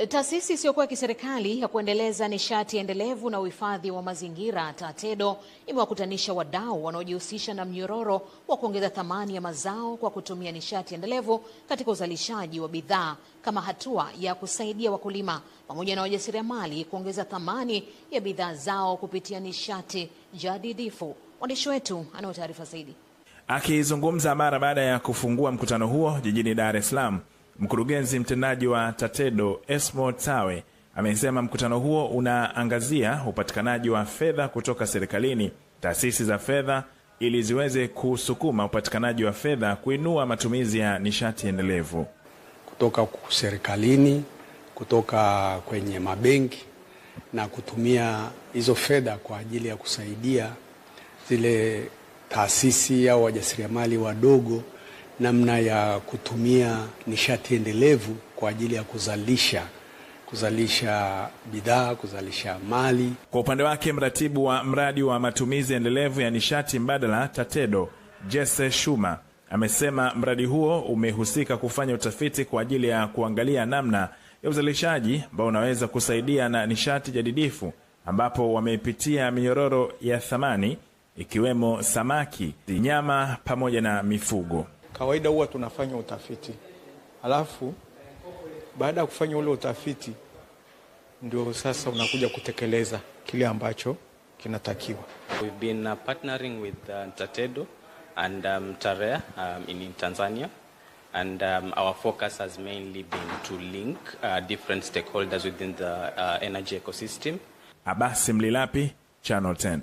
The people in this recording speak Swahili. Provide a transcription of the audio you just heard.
Taasisi isiyokuwa ya kiserikali ya kuendeleza nishati endelevu na uhifadhi wa mazingira TATEDO imewakutanisha wadau wanaojihusisha na mnyororo wa kuongeza thamani ya mazao kwa kutumia nishati endelevu katika uzalishaji wa bidhaa kama hatua ya kusaidia wakulima pamoja na wajasiriamali kuongeza thamani ya bidhaa zao kupitia nishati jadidifu. Mwandishi wetu anao taarifa zaidi. Akizungumza mara baada ya kufungua mkutano huo jijini Dar es Salaam, mkurugenzi mtendaji wa TATEDO Esmo Tawe amesema mkutano huo unaangazia upatikanaji wa fedha kutoka serikalini, taasisi za fedha ili ziweze kusukuma upatikanaji wa fedha kuinua matumizi ya nishati endelevu kutoka serikalini, kutoka kwenye mabenki na kutumia hizo fedha kwa ajili ya kusaidia zile taasisi au wajasiriamali wadogo namna ya kutumia nishati endelevu kwa ajili ya kuzalisha bidhaa, kuzalisha mali. Kwa upande wake, mratibu wa mradi wa matumizi endelevu ya nishati mbadala TATEDO, Jesse Shuma, amesema mradi huo umehusika kufanya utafiti kwa ajili ya kuangalia namna ya uzalishaji ambao unaweza kusaidia na nishati jadidifu, ambapo wamepitia minyororo ya thamani ikiwemo samaki, nyama pamoja na mifugo. Kawaida huwa tunafanya utafiti, alafu baada ya kufanya ule utafiti ndio sasa unakuja kutekeleza kile ambacho kinatakiwa. We've been partnering with TATEDO and TAREA in Tanzania, and our focus has mainly been to link different stakeholders within the energy ecosystem. Abasi Mlilapi, Channel 10.